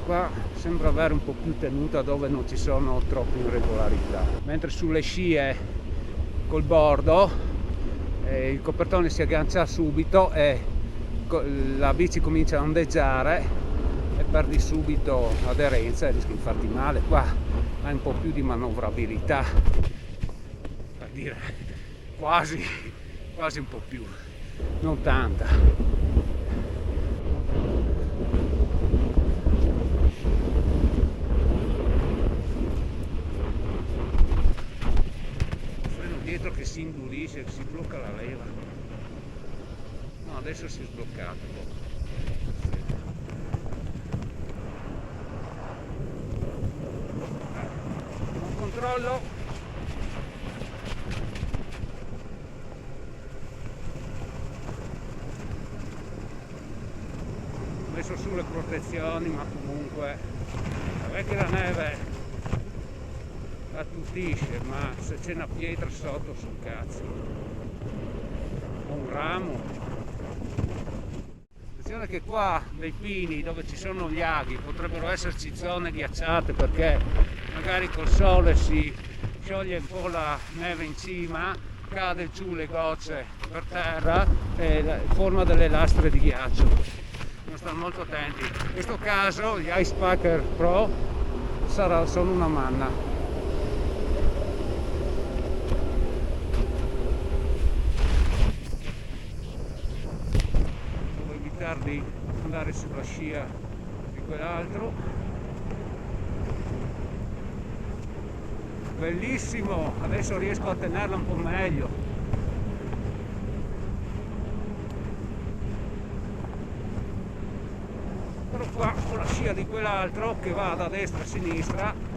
qua sembra avere un po' più tenuta dove non ci sono troppe irregolarità, mentre sulle scie col bordo il copertone si aggancia subito e la bici comincia a ondeggiare e perdi subito aderenza e rischi di farti male. Qua hai un po' più di manovrabilità, per dire quasi un po' più, non tanta. Dietro che si indurisce, che si blocca la leva. No, adesso si è sbloccato. Un controllo. Ho messo su le protezioni, ma comunque non è che la neve attutisce, ma se c'è una pietra sotto sul cazzo o un ramo. Attenzione che qua nei pini dove ci sono gli aghi potrebbero esserci zone ghiacciate, perché magari col sole si scioglie un po' la neve in cima, cade giù le gocce per terra e forma delle lastre di ghiaccio. Bisogna stare molto attenti. In questo caso gli Ice Packer Pro sono una manna. Di andare sulla scia di quell'altro. Bellissimo, adesso riesco a tenerla un po' meglio. Però qua con la scia di quell'altro che va da destra a sinistra,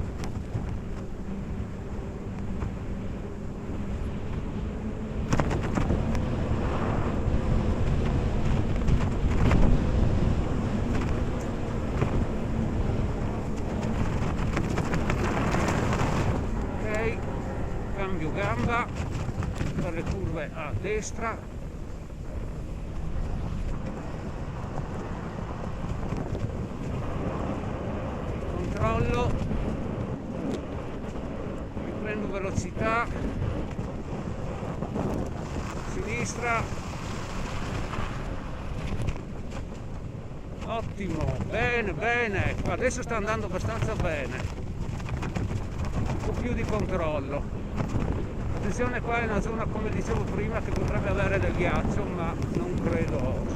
gamba per le curve a destra, controllo, riprendo velocità, sinistra, ottimo, bene, adesso sta andando abbastanza bene, un po' più di controllo. Attenzione, qua è una zona, come dicevo prima, che potrebbe avere del ghiaccio, ma non credo.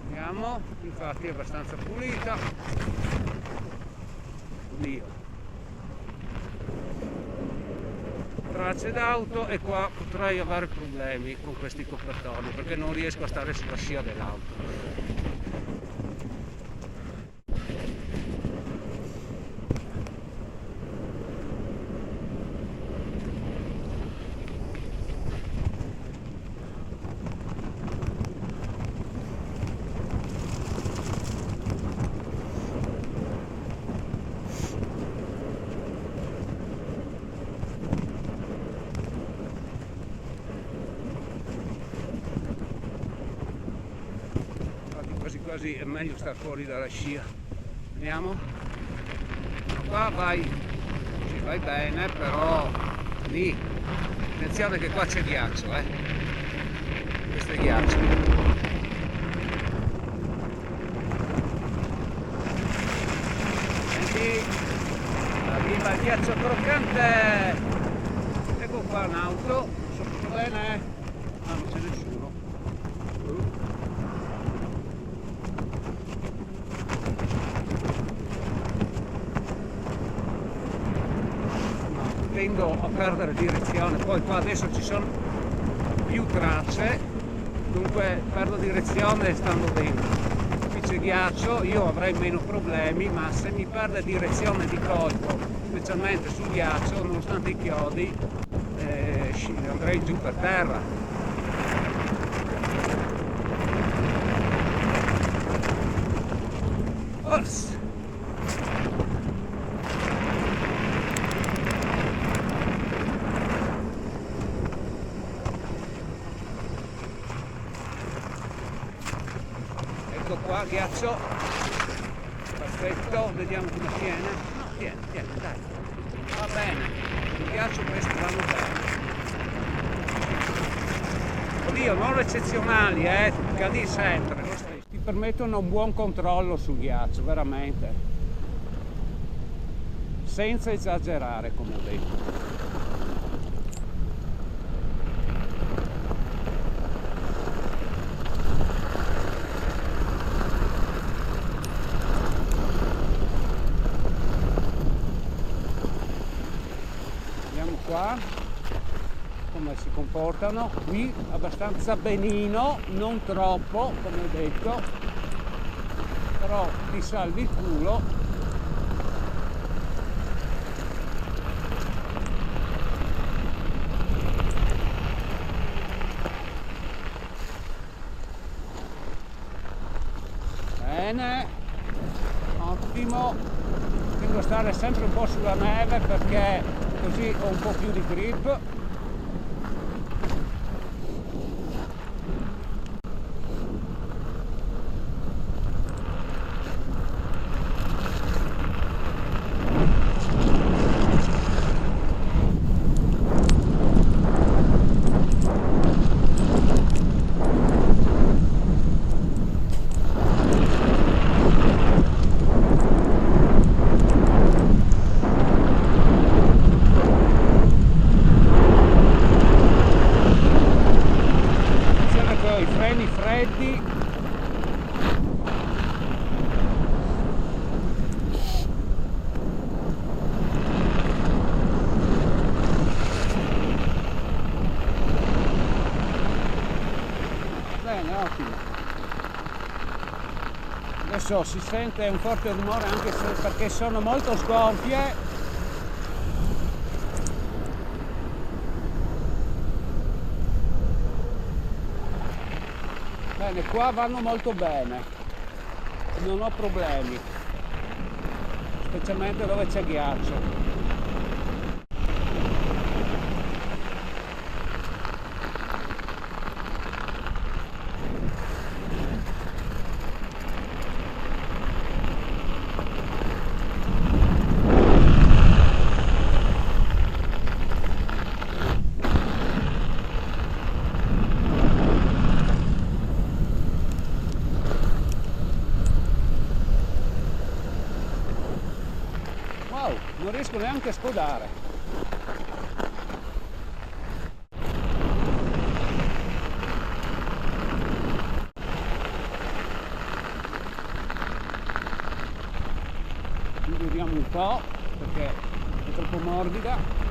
Vediamo, infatti è abbastanza pulita. Oddio. Tracce d'auto, e qua potrei avere problemi con questi copertoni perché non riesco a stare sulla scia dell'auto. Quasi è meglio star fuori dalla scia. Vediamo. Qua vai bene, però lì attenzione che qua c'è ghiaccio, questo è ghiaccio. Senti, arriva il ghiaccio croccante. Ecco qua un'auto, so tutto bene? Ah, non c'è nessuno. Tendo a perdere direzione, poi qua adesso ci sono più tracce, dunque perdo direzione stando dentro. Qui c'è ghiaccio, io avrei meno problemi, ma se mi perde direzione di colpo, specialmente sul ghiaccio, nonostante i chiodi, andrei giù per terra. Ops. qua, ghiaccio, perfetto, vediamo come tiene. No, tiene, dai, va bene, il ghiaccio questi vanno bene. Oddio, non eccezionali, cadi sempre, lo stesso. Ti permettono un buon controllo sul ghiaccio, veramente, senza esagerare, come ho detto. Qua come si comportano, qui abbastanza benino, non troppo come ho detto, però ti salvi il culo. Bene, ottimo, devo stare sempre un po' sulla neve perché così ho un po' più di grip. Freddi, bene, ottimo. Adesso si sente un forte rumore anche se perché sono molto sgonfie. Bene, qua vanno molto bene, non ho problemi, specialmente dove c'è ghiaccio. Non riesco neanche a scodare. Vediamo un po' perché è troppo morbida.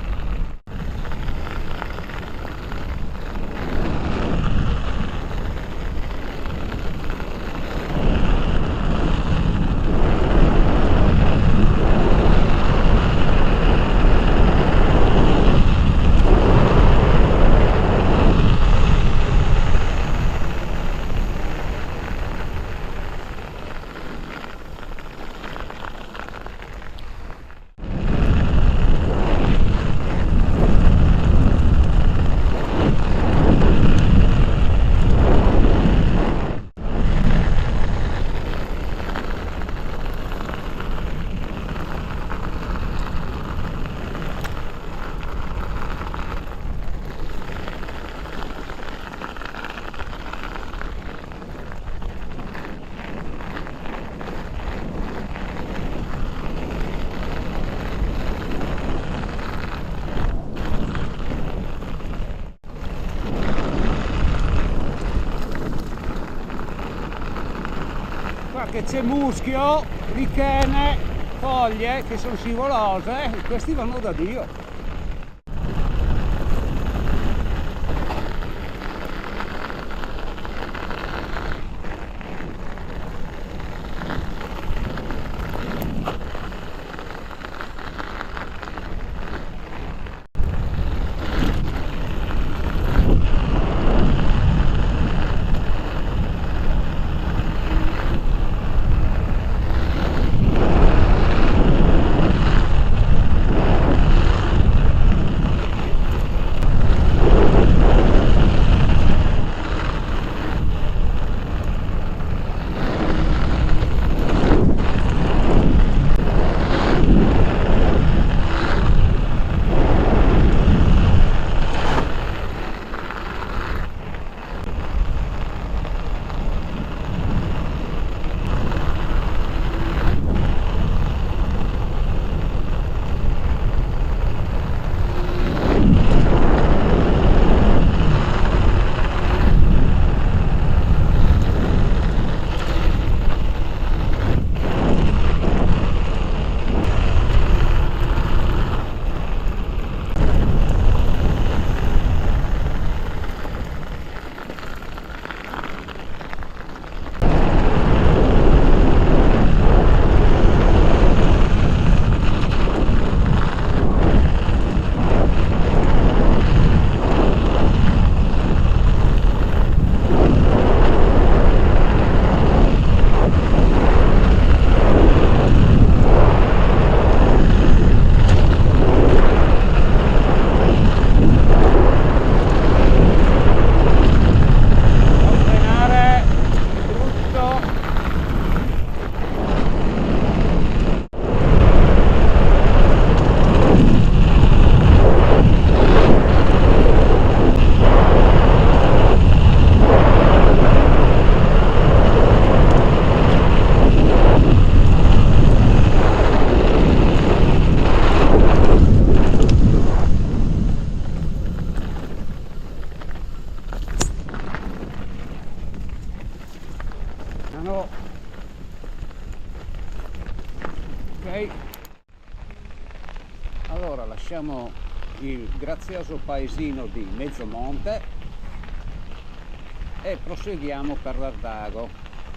Che c'è muschio, lichene, foglie che sono scivolose e questi vanno da Dio. lasciamo il grazioso paesino di Mezzomonte e proseguiamo per l'Ardago.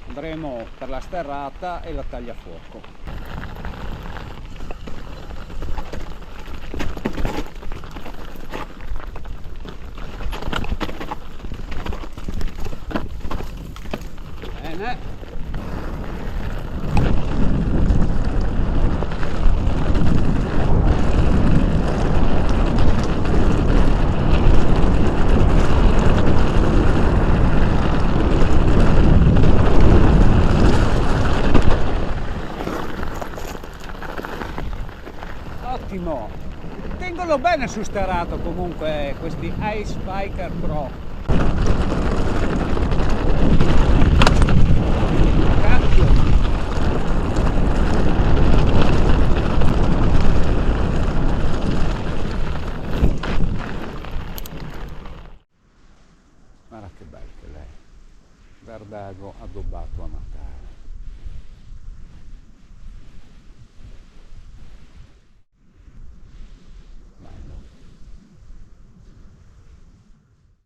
Andremo per la Sterrata e la Tagliafuoco. Bene. Ottimo, tengono bene su starato comunque questi Ice Biker Pro. Cacchio. Guarda che bello che lei, Verdago addobbato a Natale.